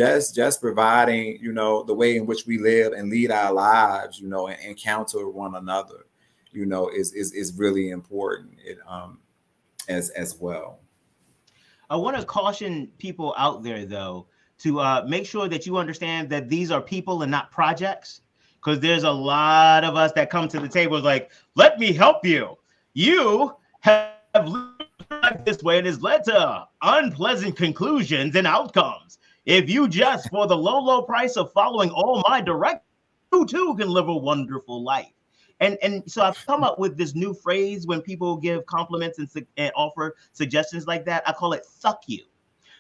providing, the way in which we live and lead our lives, and encounter one another, is really important as well. I want to caution people out there, though, to make sure that you understand that these are people and not projects, because there's a lot of us that come to the table like, let me help you. You have lived this way, and it's led to unpleasant conclusions and outcomes. If you just, for the low price of following all my directives, you too can live a wonderful life. And so I've come up with this new phrase when people give compliments and offer suggestions like that. I call it "suck you."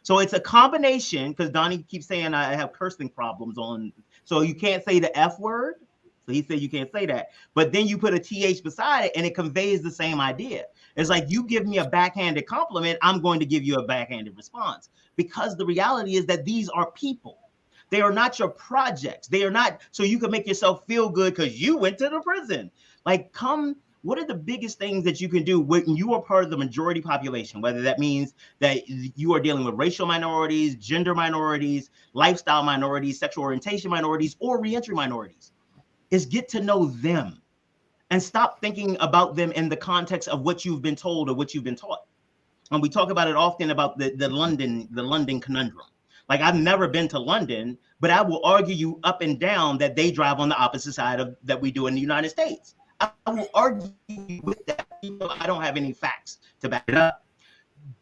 So it's a combination, because Donnie keeps saying I have cursing problems on, so you can't say the F word. So he said you can't say that, but then you put a TH beside it and it conveys the same idea. It's like, you give me a backhanded compliment, I'm going to give you a backhanded response, because the reality is that these are people. They are not your projects. They are not so you can make yourself feel good because you went to the prison. Like, what are the biggest things that you can do when you are part of the majority population, whether that means that you are dealing with racial minorities, gender minorities, lifestyle minorities, sexual orientation minorities, or reentry minorities, is get to know them. and stop thinking about them in the context of what you've been told or what you've been taught. And we talk about it often about the London conundrum. Like, I've never been to London, but I will argue you up and down that they drive on the opposite side of that we do in the United States. I will argue with that, even though I don't have any facts to back it up.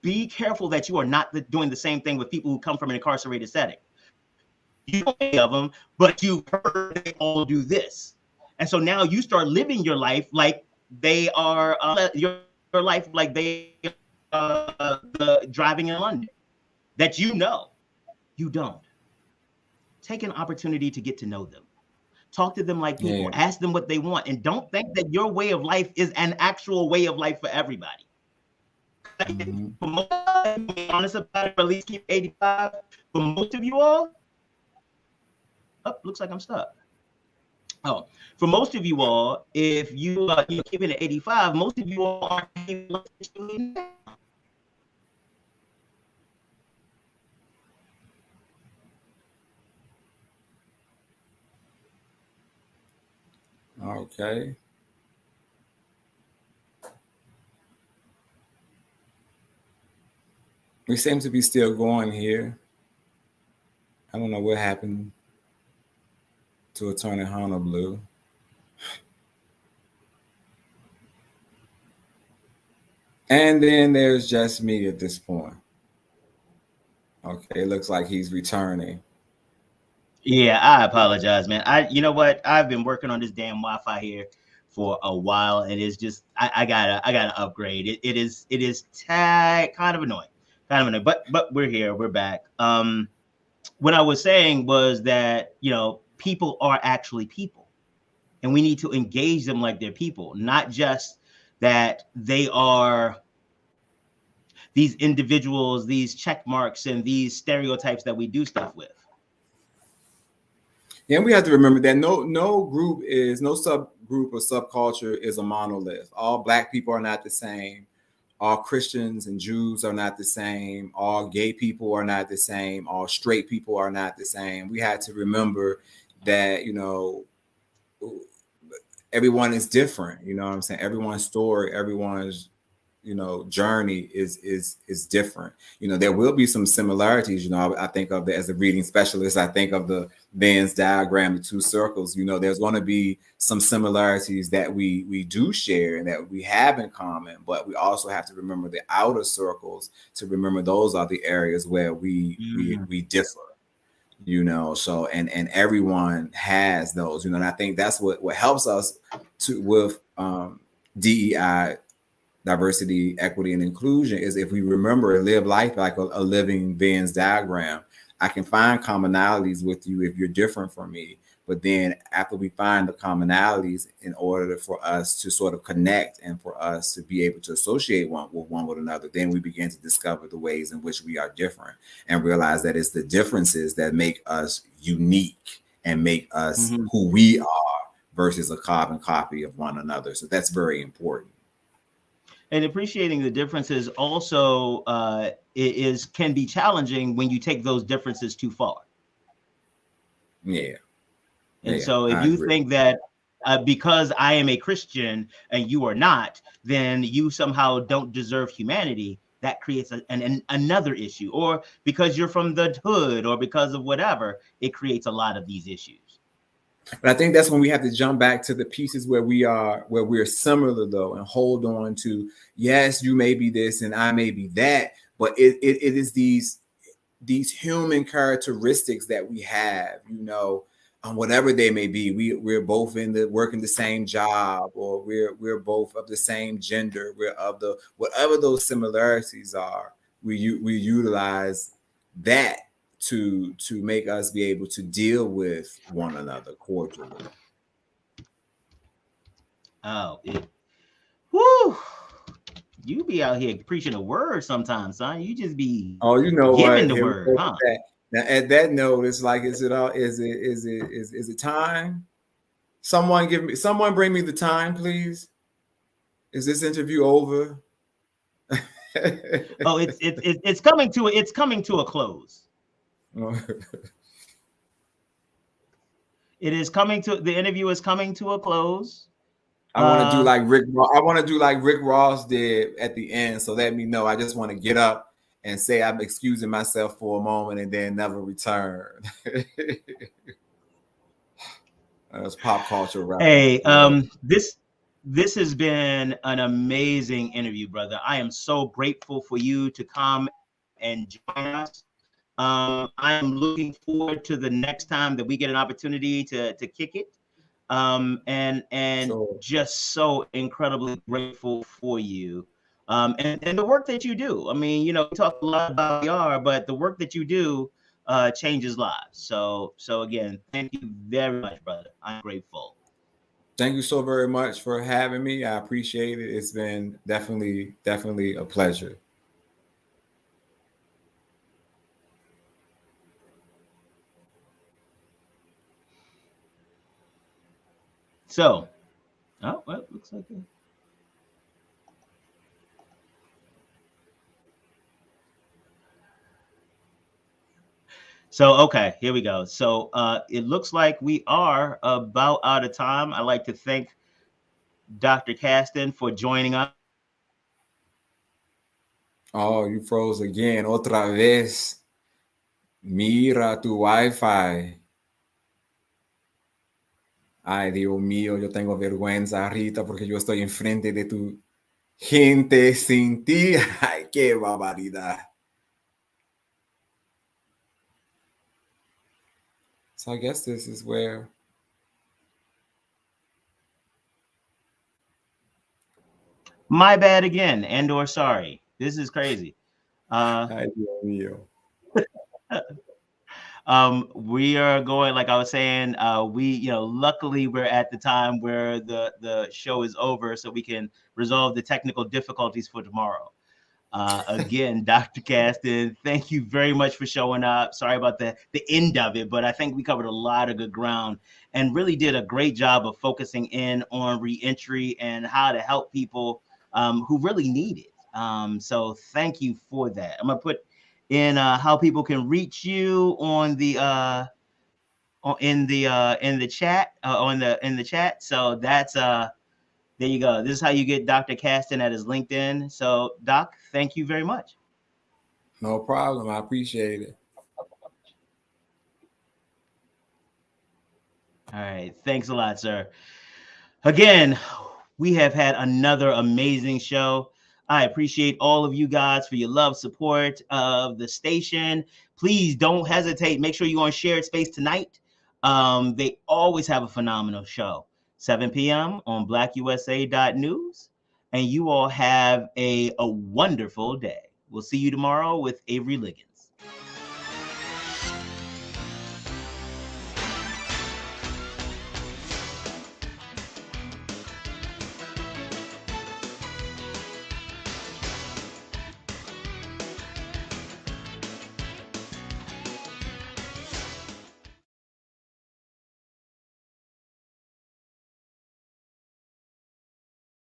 Be careful that you are not doing the same thing with people who come from an incarcerated setting. You don't know any of them, but you've heard they all do this. And so now you start living your life like they are, your life like they are driving in London, that you know. You don't. Take an opportunity to get to know them. Talk to them like people. Yeah. Ask them what they want. And don't think that your way of life is an actual way of life for everybody. Mm-hmm. For most of you, be honest about it, at least keep 85. For most of you all, looks like I'm stuck. Oh, for most of you all, if you keep it at 85, most of you all aren't able to. Okay. We seem to be still going here. I don't know what happened to Attorney Hunter Blue. And then there's just me at this point. Okay, it looks like he's returning. Yeah, I apologize, man. You know what? I've been working on this damn Wi-Fi here for a while, and it's just I gotta upgrade. It is kind of annoying, But we're here, we're back. What I was saying was that people are actually people, and we need to engage them like they're people, not just that they are these individuals, these check marks, and these stereotypes that we do stuff with. Yeah, and we have to remember that no subgroup or subculture is a monolith. All Black people are not the same. All Christians and Jews are not the same. All gay people are not the same. All straight people are not the same. We had to remember that, everyone is different. You know what I'm saying? Everyone's story, everyone's journey is different. There will be some similarities. I think of it as a reading specialist. I think of the Venn diagram, the two circles. There's going to be some similarities that we do share and that we have in common, but we also have to remember the outer circles to remember those are the areas where we differ. So and everyone has those. And I think that's what helps us with DEI. Diversity, equity, and inclusion is if we remember and live life like a living Venn diagram. I can find commonalities with you if you're different from me. But then after we find the commonalities, in order for us to sort of connect and for us to be able to associate one with another, then we begin to discover the ways in which we are different and realize that it's the differences that make us unique and make us who we are versus a carbon copy of one another. So that's very important. And appreciating the differences also can be challenging when you take those differences too far. Yeah. And so if you think that because I am a Christian and you are not, then you somehow don't deserve humanity, that creates another issue. Or because you're from the hood or because of whatever, it creates a lot of these issues. But I think that's when we have to jump back to the pieces where we're similar though, and hold on to, yes, you may be this and I may be that, but it is these human characteristics that we have, whatever they may be. We're both working the same job, or we're both of the same gender. We're of whatever those similarities are. We utilize that to make us be able to deal with one another cordially. Oh, whoo! You be out here preaching a word sometimes, son. You just be giving the word, huh? Now, at that note, it's like, is it time? Someone bring me the time, please. Is this interview over? Oh, it's coming to a close. The interview is coming to a close. I want to do like Rick. I want to do like Rick Ross did at the end. So let me know. I just want to get up and say I'm excusing myself for a moment and then never return. That's pop culture reference. Hey, this has been an amazing interview, brother. I am so grateful for you to come and join us. I am looking forward to the next time that we get an opportunity to kick it. And just so incredibly grateful for you. And the work that you do. I mean, you know, we talk a lot about PR, but the work that you do changes lives. So again, thank you very much, brother. I'm grateful. Thank you so very much for having me. I appreciate it. It's been definitely a pleasure. So, oh, well, looks like it. So, okay, here we go. So it looks like we are about out of time. I'd like to thank Dr. Caston for joining us. Oh, you froze again. Otra vez. Mira tu Wi-Fi. Ay, Dios mío, yo tengo vergüenza, Rita, porque yo estoy enfrente de tu gente sin ti. Ay, qué barbaridad. So I guess this is where... My bad again, and/or sorry. This is crazy. Ay, Dios mío. We are going, like I was saying, luckily we're at the time where the show is over, so we can resolve the technical difficulties for tomorrow. Again, Dr. Caston, thank you very much for showing up. Sorry about the end of it, but I think we covered a lot of good ground and really did a great job of focusing in on reentry and how to help people who really need it. So thank you for that. I'm gonna put in how people can reach you on the in the chat in the chat. So that's there you go. This is how you get Dr. Caston at his LinkedIn. So Doc, thank you very much. No problem. I appreciate it. All right. Thanks a lot, sir. Again, we have had another amazing show. I appreciate all of you guys for your love, support of the station. Please don't hesitate. Make sure you go on Shared Space tonight. They always have a phenomenal show. 7 p.m. on BlackUSA.News. And you all have a wonderful day. We'll see you tomorrow with Avery Liggins.